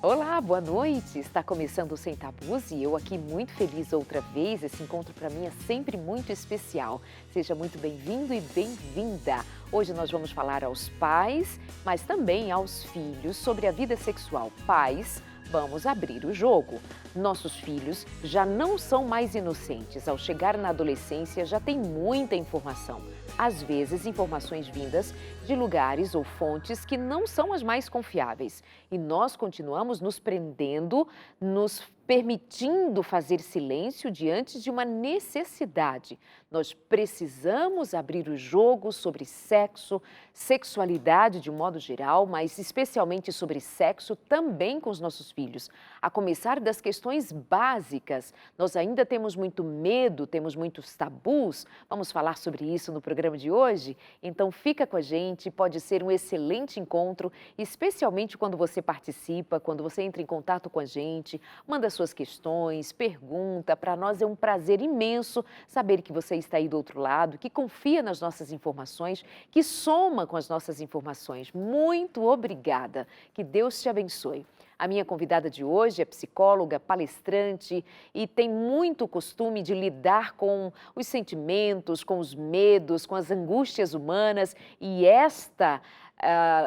Olá, boa noite! Está começando o Sem Tabus e eu aqui muito feliz outra vez. Esse encontro para mim é sempre muito especial. Seja muito bem-vindo e bem-vinda! Hoje nós vamos falar aos pais, mas também aos filhos sobre a vida sexual. Pais, vamos abrir o jogo. Nossos filhos já não são mais inocentes. Ao chegar na adolescência já tem muita informação. Às vezes, informações vindas de lugares ou fontes que não são as mais confiáveis. E nós continuamos nos prendendo, nos permitindo fazer silêncio diante de uma necessidade. Nós precisamos abrir o jogo sobre sexo, sexualidade de um modo geral, mas especialmente sobre sexo também com os nossos filhos. A começar das questões básicas. Nós ainda temos muito medo, temos muitos tabus. Vamos falar sobre isso no programa de hoje? Então fica com a gente, pode ser um excelente encontro, especialmente quando você participa, quando você entra em contato com a gente, manda suas questões, pergunta. Para nós é um prazer imenso saber que você está aí do outro lado, que confia nas nossas informações, que soma com as nossas informações. Muito obrigada. Que Deus te abençoe. A minha convidada de hoje é psicóloga, palestrante e tem muito costume de lidar com os sentimentos, com os medos, com as angústias humanas e esta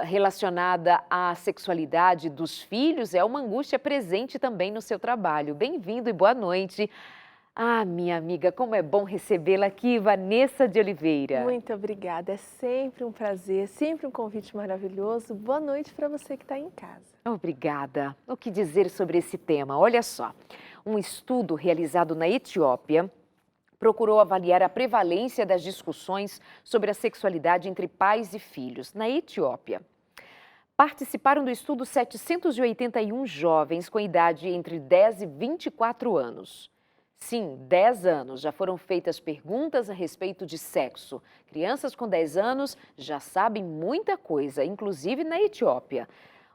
relacionada à sexualidade dos filhos é uma angústia presente também no seu trabalho. Bem-vindo e boa noite. Ah, minha amiga, como é bom recebê-la aqui, Vanessa de Oliveira. Muito obrigada, é sempre um prazer, sempre um convite maravilhoso. Boa noite para você que está em casa. Obrigada. O que dizer sobre esse tema? Olha só, um estudo realizado na Etiópia procurou avaliar a prevalência das discussões sobre a sexualidade entre pais e filhos. Na Etiópia, participaram do estudo 781 jovens com idade entre 10 e 24 anos. Sim, 10 anos, já foram feitas perguntas a respeito de sexo. Crianças com 10 anos já sabem muita coisa, inclusive na Etiópia.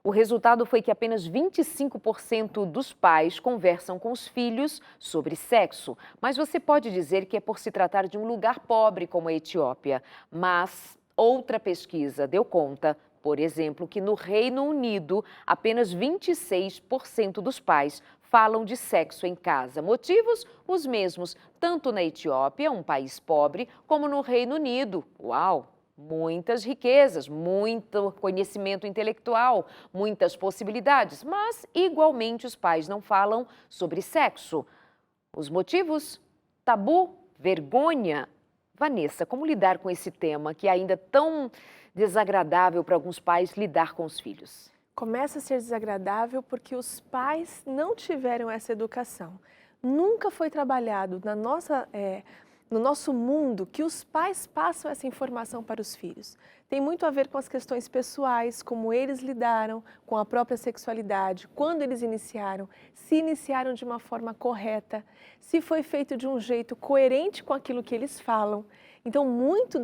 O resultado foi que apenas 25% dos pais conversam com os filhos sobre sexo. Mas você pode dizer que é por se tratar de um lugar pobre como a Etiópia. Mas outra pesquisa deu conta, por exemplo, que no Reino Unido, apenas 26% dos pais falam de sexo em casa. Motivos? Os mesmos, tanto na Etiópia, um país pobre, como no Reino Unido. Uau! Muitas riquezas, muito conhecimento intelectual, muitas possibilidades, mas igualmente os pais não falam sobre sexo. Os motivos? Tabu? Vergonha? Vanessa, como lidar com esse tema que é ainda tão desagradável para alguns pais lidar com os filhos? Começa a ser desagradável porque os pais não tiveram essa educação. Nunca foi trabalhado no nosso mundo que os pais passam essa informação para os filhos. Tem muito a ver com as questões pessoais, como eles lidaram com a própria sexualidade, quando eles iniciaram, se iniciaram de uma forma correta, se foi feito de um jeito coerente com aquilo que eles falam. Então, muito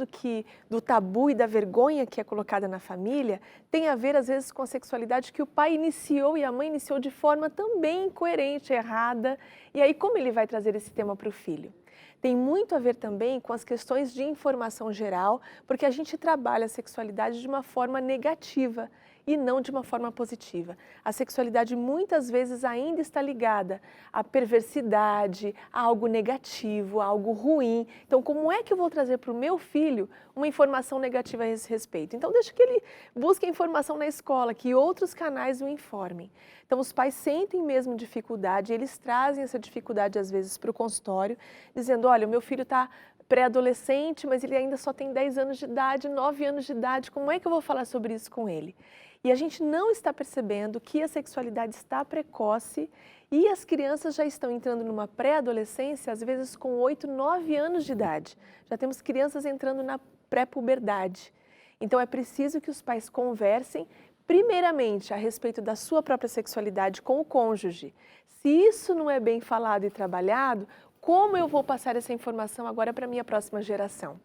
do tabu e da vergonha que é colocada na família tem a ver, às vezes, com a sexualidade que o pai iniciou e a mãe iniciou de forma também incoerente, errada. E aí, como ele vai trazer esse tema para o filho? Tem muito a ver também com as questões de informação geral, porque a gente trabalha a sexualidade de uma forma negativa e não de uma forma positiva. A sexualidade muitas vezes ainda está ligada à perversidade, a algo negativo, a algo ruim. Então, como é que eu vou trazer para o meu filho uma informação negativa a esse respeito? Então, deixa que ele busque a informação na escola, que outros canais o informem. Então, os pais sentem mesmo dificuldade, eles trazem essa dificuldade às vezes para o consultório, dizendo, olha, o meu filho está pré-adolescente, mas ele ainda só tem 10 anos de idade, 9 anos de idade, como é que eu vou falar sobre isso com ele? E a gente não está percebendo que a sexualidade está precoce e as crianças já estão entrando numa pré-adolescência, às vezes com 8, 9 anos de idade. Já temos crianças entrando na pré-puberdade. Então é preciso que os pais conversem, primeiramente, a respeito da sua própria sexualidade com o cônjuge. Se isso não é bem falado e trabalhado, como eu vou passar essa informação agora para a minha próxima geração?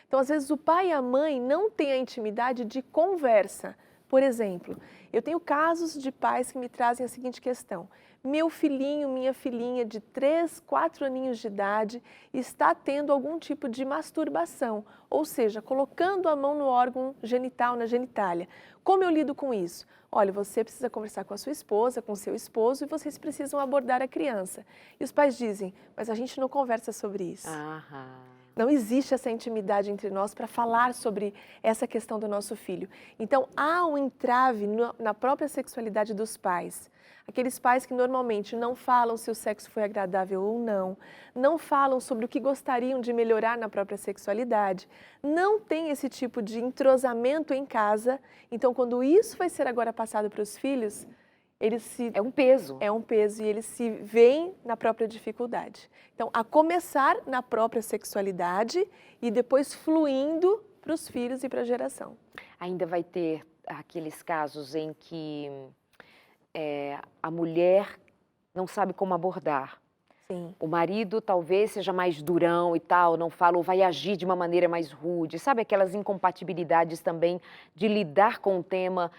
Então, às vezes, o pai e a mãe não têm a intimidade de conversa. Por exemplo, eu tenho casos de pais que me trazem a seguinte questão: meu filhinho, minha filhinha de 3, 4 aninhos de idade está tendo algum tipo de masturbação, ou seja, colocando a mão no órgão genital, na genitália. Como eu lido com isso? Olha, você precisa conversar com a sua esposa, com o seu esposo, e vocês precisam abordar a criança. E os pais dizem, mas a gente não conversa sobre isso. Não existe essa intimidade entre nós para falar sobre essa questão do nosso filho. Então, há um entrave na própria sexualidade dos pais. Aqueles pais que normalmente não falam se o sexo foi agradável ou não, não falam sobre o que gostariam de melhorar na própria sexualidade, não tem esse tipo de entrosamento em casa. Então, quando isso vai ser agora passado para os filhos, É um peso. É um peso e eles se veem na própria dificuldade. Então, a começar na própria sexualidade e depois fluindo para os filhos e para a geração. Ainda vai ter aqueles casos em que a mulher não sabe como abordar. Sim. O marido talvez seja mais durão e tal, não fala, ou vai agir de uma maneira mais rude. Sabe aquelas incompatibilidades também de lidar com o tema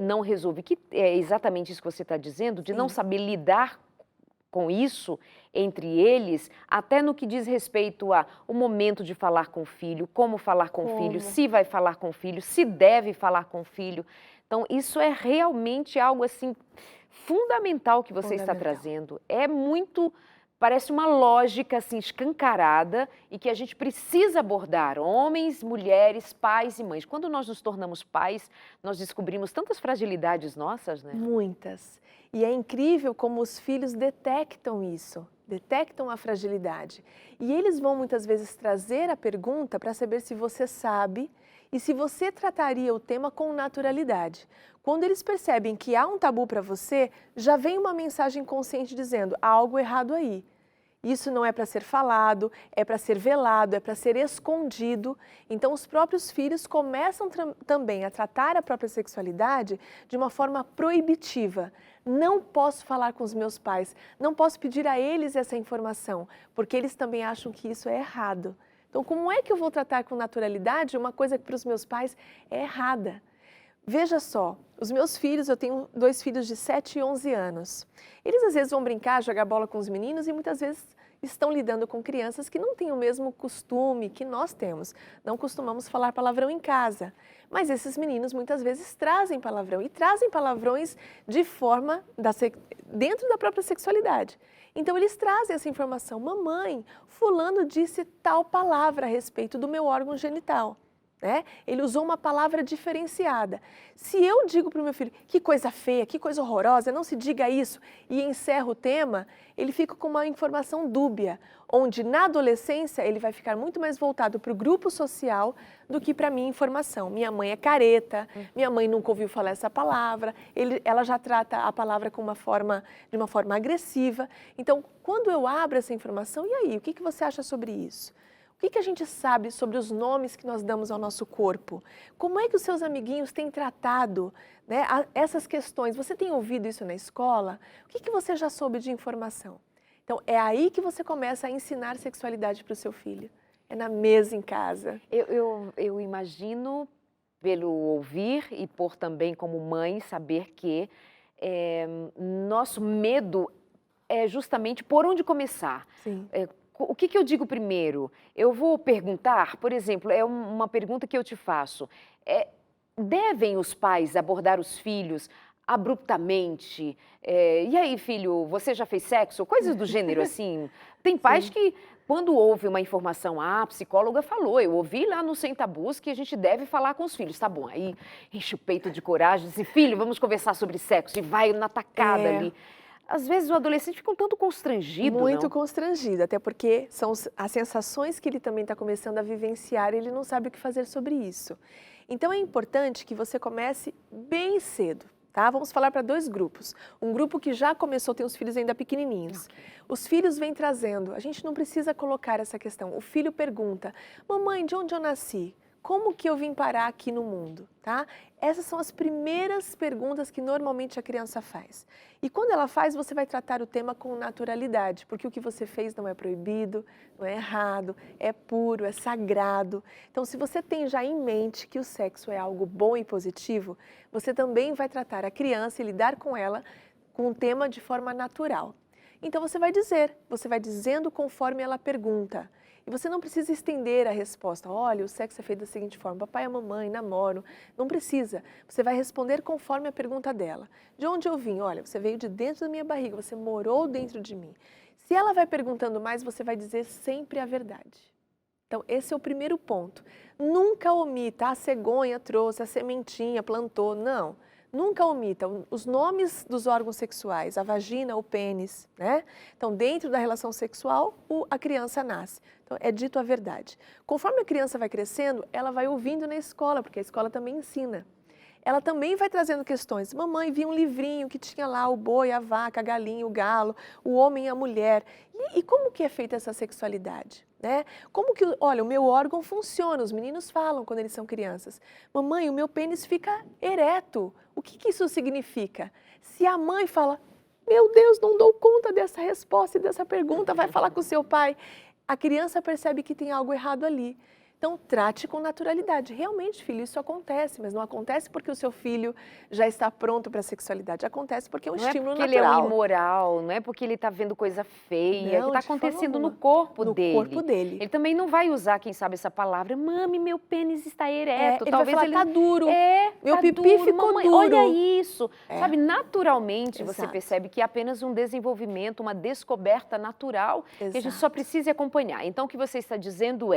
não resolve. Que é exatamente isso que você está dizendo, de não saber lidar com isso entre eles, até no que diz respeito a o momento de falar com o filho, como falar com o filho, se vai falar com o filho, se deve falar com o filho. Então, isso é realmente algo assim fundamental que você está trazendo. É muito... Parece uma lógica assim escancarada e que a gente precisa abordar, homens, mulheres, pais e mães. Quando nós nos tornamos pais, nós descobrimos tantas fragilidades nossas, né? Muitas. E é incrível como os filhos detectam isso, detectam a fragilidade. E eles vão muitas vezes trazer a pergunta para saber se você sabe e se você trataria o tema com naturalidade. Quando eles percebem que há um tabu para você, já vem uma mensagem consciente dizendo, há algo errado aí. Isso não é para ser falado, é para ser velado, é para ser escondido. Então, os próprios filhos começam também a tratar a própria sexualidade de uma forma proibitiva. Não posso falar com os meus pais, não posso pedir a eles essa informação, porque eles também acham que isso é errado. Então, como é que eu vou tratar com naturalidade uma coisa que para os meus pais é errada? Veja só, os meus filhos, eu tenho 2 filhos de 7 e 11 anos. Eles às vezes vão brincar, jogar bola com os meninos e muitas vezes estão lidando com crianças que não têm o mesmo costume que nós temos. Não costumamos falar palavrão em casa, mas esses meninos muitas vezes trazem palavrão e trazem palavrões de forma dentro da própria sexualidade. Então eles trazem essa informação, mamãe, fulano disse tal palavra a respeito do meu órgão genital. Ele usou uma palavra diferenciada. Se eu digo para o meu filho, que coisa feia, que coisa horrorosa, não se diga isso, e encerro o tema, ele fica com uma informação dúbia, onde na adolescência ele vai ficar muito mais voltado para o grupo social do que para a minha informação. Minha mãe é careta, minha mãe nunca ouviu falar essa palavra, ela já trata a palavra de uma forma agressiva. Então, quando eu abro essa informação, e aí, o que você acha sobre isso? O que a gente sabe sobre os nomes que nós damos ao nosso corpo? Como é que os seus amiguinhos têm tratado essas questões? Você tem ouvido isso na escola? O que você já soube de informação? Então, é aí que você começa a ensinar sexualidade para o seu filho. É na mesa em casa. Eu imagino, pelo ouvir e por também como mãe, saber que nosso medo é justamente por onde começar. Sim. O que eu digo primeiro? Eu vou perguntar, por exemplo, é uma pergunta que eu te faço. Devem os pais abordar os filhos abruptamente? E aí, filho, você já fez sexo? Coisas do gênero assim. Tem pais que, quando houve uma informação, a psicóloga falou, eu ouvi lá no Sem Tabus que a gente deve falar com os filhos. Tá bom, aí enche o peito de coragem, diz, filho, vamos conversar sobre sexo, e vai na tacada ali. Às vezes o adolescente fica um tanto constrangido, Muito constrangido, até porque são as sensações que ele também está começando a vivenciar e ele não sabe o que fazer sobre isso. Então é importante que você comece bem cedo, tá? Vamos falar para 2 grupos. Um grupo que já começou, tem os filhos ainda pequenininhos. Okay. Os filhos vêm trazendo, a gente não precisa colocar essa questão. O filho pergunta, mamãe, de onde eu nasci? como que eu vim parar aqui no mundo, tá? Essas são as primeiras perguntas que normalmente a criança faz. E quando ela faz, você vai tratar o tema com naturalidade, porque o que você fez não é proibido, não é errado, é puro, é sagrado. Então, se você tem já em mente que o sexo é algo bom e positivo, você também vai tratar a criança e lidar com ela com o tema de forma natural. Então, você vai dizendo conforme ela pergunta. E você não precisa estender a resposta. Olha, o sexo é feito da seguinte forma, papai e a mamãe namoram. Não precisa. Você vai responder conforme a pergunta dela. De onde eu vim? Olha, você veio de dentro da minha barriga, você morou dentro de mim. Se ela vai perguntando mais, você vai dizer sempre a verdade. Então, esse é o primeiro ponto. Nunca omita, a cegonha trouxe, a sementinha plantou, não. Nunca omita os nomes dos órgãos sexuais, a vagina, o pênis, né? Então, dentro da relação sexual, a criança nasce. Então, é dito a verdade. Conforme a criança vai crescendo, ela vai ouvindo na escola, porque a escola também ensina. Ela também vai trazendo questões. Mamãe, vi um livrinho que tinha lá o boi, a vaca, a galinha, o galo, o homem e a mulher. E como que é feita essa sexualidade? Né? Como que, olha, o meu órgão funciona, os meninos falam quando eles são crianças. Mamãe, o meu pênis fica ereto. O que isso significa? Se a mãe fala, meu Deus, não dou conta dessa resposta e dessa pergunta, vai falar com o seu pai. A criança percebe que tem algo errado ali. Então, trate com naturalidade. Realmente, filho, isso acontece, mas não acontece porque o seu filho já está pronto para a sexualidade. Acontece porque é um estímulo natural. Não é porque ele é um imoral, não é porque ele está vendo coisa feia, que está acontecendo no corpo dele. No corpo dele. Ele também não vai usar, quem sabe, essa palavra, mami, meu pênis está ereto. Ele Talvez vai falar, tá duro, meu tá pipi duro, ficou mamãe, duro. olha isso. Sabe, naturalmente Exato. você percebe que é apenas um desenvolvimento, uma descoberta natural, Exato. que a gente só precisa acompanhar. Então, o que você está dizendo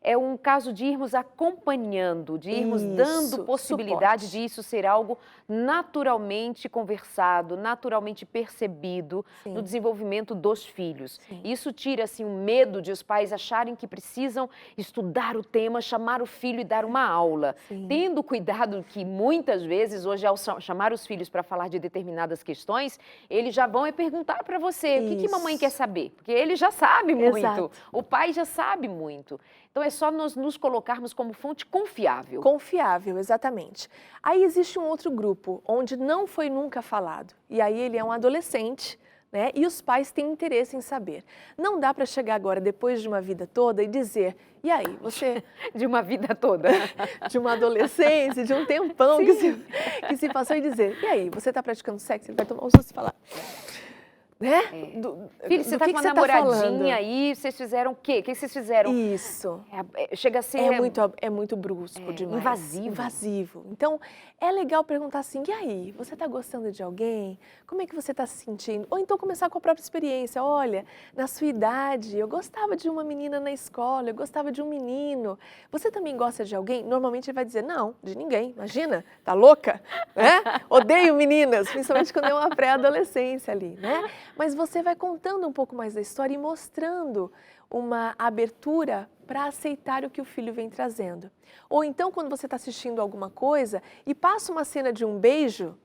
é um caso de irmos acompanhando, de irmos dando possibilidade de isso ser algo naturalmente conversado, naturalmente percebido no desenvolvimento dos filhos. Isso tira assim, o medo de os pais acharem que precisam estudar o tema, chamar o filho e dar uma aula. Tendo cuidado que muitas vezes, hoje ao chamar os filhos para falar de determinadas questões, eles já vão perguntar para você, o que mamãe quer saber? Porque ele já sabe muito, o pai já sabe muito. Então, é só nós nos colocarmos como fonte confiável. Confiável, exatamente. Aí existe um outro grupo, onde não foi nunca falado. E aí ele é um adolescente, né? E os pais têm interesse em saber. Não dá para chegar agora, depois de uma vida toda, e dizer, e aí, você... De uma vida toda. De uma adolescência, de um tempão que se passou, e dizer, e aí, você está praticando sexo? Ele vai tomar um susto e falar... Né? Filho, você está com uma namoradinha aí, vocês fizeram o quê? O que vocês fizeram? Isso. Chega a ser... É muito brusco demais. Invasivo. Invasivo. Então, é legal perguntar assim, e aí, você está gostando de alguém? Como é que você está se sentindo? Ou então começar com a própria experiência. Olha, na sua idade, eu gostava de uma menina na escola, eu gostava de um menino. Você também gosta de alguém? Normalmente ele vai dizer, não, de ninguém. Imagina, tá louca? Né? Odeio meninas, principalmente quando é uma pré-adolescência ali, né? Mas você vai contando um pouco mais da história e mostrando uma abertura para aceitar o que o filho vem trazendo. Ou então, quando você está assistindo alguma coisa e passa uma cena de um beijo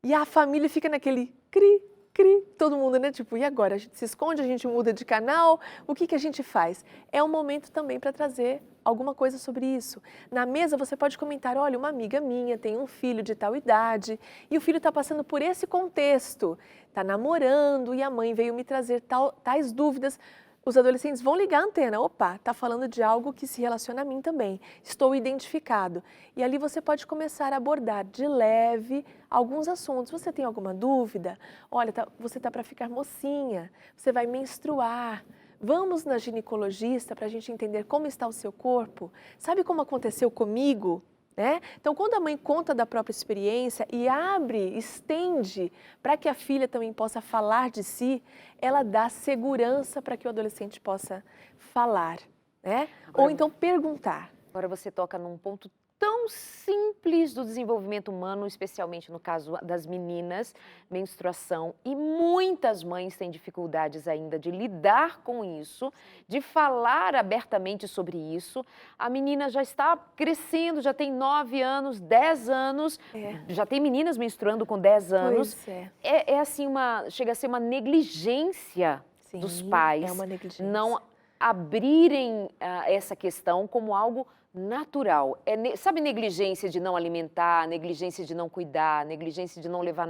e a família fica naquele cri, cri, todo mundo, né? Tipo, e agora? A gente se esconde, a gente muda de canal, o que a gente faz? É um momento também para trazer alguma coisa sobre isso. Na mesa você pode comentar, olha, uma amiga minha tem um filho de tal idade e o filho está passando por esse contexto, está namorando e a mãe veio me trazer tais dúvidas. Os adolescentes vão ligar a antena, opa, está falando de algo que se relaciona a mim também, estou identificado. E ali você pode começar a abordar de leve alguns assuntos. Você tem alguma dúvida? Olha, você está para ficar mocinha, você vai menstruar. Vamos na ginecologista para a gente entender como está o seu corpo. Sabe como aconteceu comigo? Né? Então, quando a mãe conta da própria experiência e abre, estende para que a filha também possa falar de si, ela dá segurança para que o adolescente possa falar, né? Ou então perguntar. Agora você toca num ponto tão simples do desenvolvimento humano, especialmente no caso das meninas, menstruação, e muitas mães têm dificuldades ainda de lidar com isso, de falar abertamente sobre isso. A menina já está crescendo, já tem 9 anos, 10 anos, já tem meninas menstruando com 10 anos. Pois é. É assim, chega a ser uma negligência dos pais é uma negligência. não abrirem essa questão como algo Natural. Sabe, negligência de não alimentar, negligência de não cuidar, negligência de não levar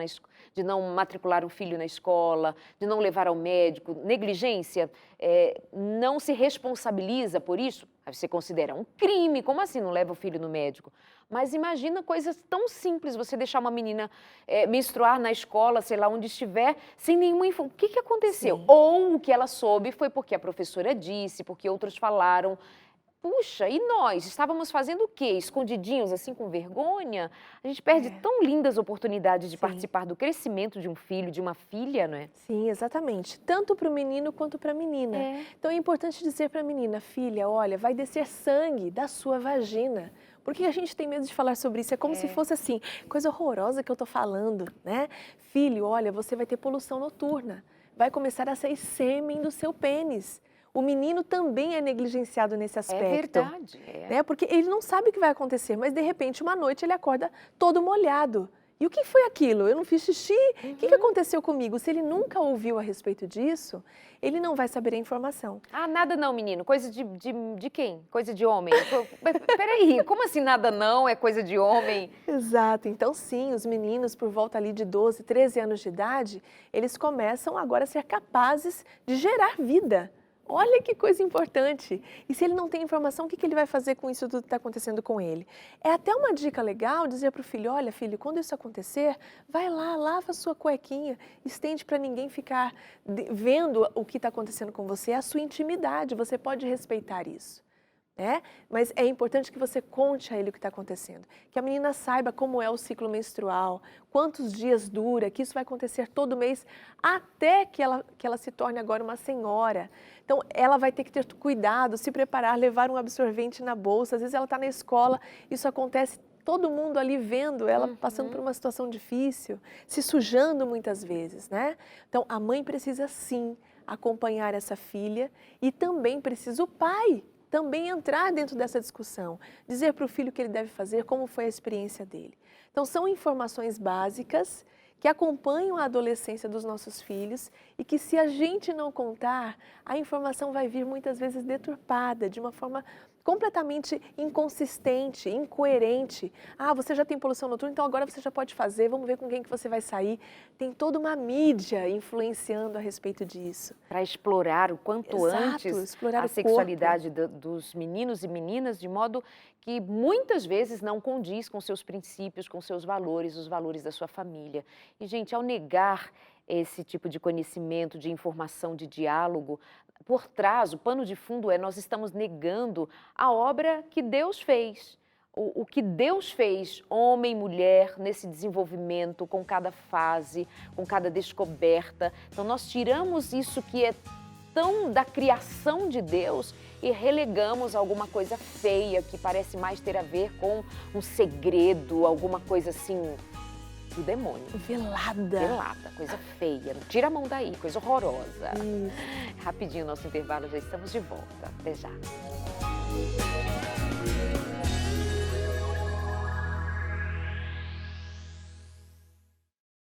de não matricular o filho na escola, de não levar ao médico, negligência, não se responsabiliza por isso? Aí você considera um crime, como assim não leva o filho no médico? Mas imagina coisas tão simples, você deixar uma menina menstruar na escola, sei lá, onde estiver, sem nenhuma informação. O que aconteceu? Sim. Ou o que ela soube foi porque a professora disse, porque outros falaram. Puxa, e nós? Estávamos fazendo o quê? Escondidinhos, assim, com vergonha? A gente perde tão lindas oportunidades de Sim. participar do crescimento de um filho, de uma filha, não é? Sim, exatamente. Tanto para o menino quanto para a menina. Então é importante dizer para a menina, filha, olha, vai descer sangue da sua vagina. Por que a gente tem medo de falar sobre isso? É como se fosse assim, coisa horrorosa que eu estou falando, né? Filho, olha, você vai ter poluição noturna. Vai começar a sair sêmen do seu pênis. O menino também é negligenciado nesse aspecto. É verdade. Né? Porque ele não sabe o que vai acontecer, mas de repente uma noite ele acorda todo molhado. E o que foi aquilo? Eu não fiz xixi? O que aconteceu comigo? Se ele nunca ouviu a respeito disso, ele não vai saber a informação. Ah, nada não, menino. Coisa de quem? Coisa de homem. Peraí, como assim nada não é coisa de homem? Exato. Então, sim, os meninos, por volta ali de 12, 13 anos de idade, eles começam agora a ser capazes de gerar vida. Olha que coisa importante! E se ele não tem informação, o que ele vai fazer com isso tudo que está acontecendo com ele? É até uma dica legal dizer para o filho, olha filho, quando isso acontecer, vai lá, lava a sua cuequinha, estende para ninguém ficar vendo o que está acontecendo com você, é a sua intimidade, você pode respeitar isso. Mas é importante que você conte a ele o que está acontecendo, que a menina saiba como é o ciclo menstrual, quantos dias dura, que isso vai acontecer todo mês, até que ela se torne agora uma senhora. Então, ela vai ter que ter cuidado, se preparar, levar um absorvente na bolsa, às vezes ela está na escola, isso acontece, todo mundo ali vendo ela passando por uma situação difícil, se sujando muitas vezes, né? Então, a mãe precisa sim acompanhar essa filha e também precisa o pai também entrar dentro dessa discussão, dizer para o filho o que ele deve fazer, como foi a experiência dele. Então, são informações básicas que acompanham a adolescência dos nossos filhos e que, se a gente não contar, a informação vai vir muitas vezes deturpada, de uma forma completamente inconsistente, incoerente. Ah, você já tem poluição noturna, então agora você já pode fazer, vamos ver com quem que você vai sair. Tem toda uma mídia influenciando a respeito disso. Para explorar o quanto antes explorar a sexualidade dos meninos e meninas, de modo que muitas vezes não condiz com seus princípios, com seus valores, os valores da sua família. E, gente, ao negar esse tipo de conhecimento, de informação, de diálogo, por trás, o pano de fundo nós estamos negando a obra que Deus fez. O que Deus fez, homem e mulher, nesse desenvolvimento, com cada fase, com cada descoberta. Então, nós tiramos isso que é tão da criação de Deus e relegamos alguma coisa feia, que parece mais ter a ver com um segredo, alguma coisa assim do demônio. Velada. Velada, coisa feia. Tira a mão daí, coisa horrorosa. Rapidinho, nosso intervalo, já estamos de volta. Até já.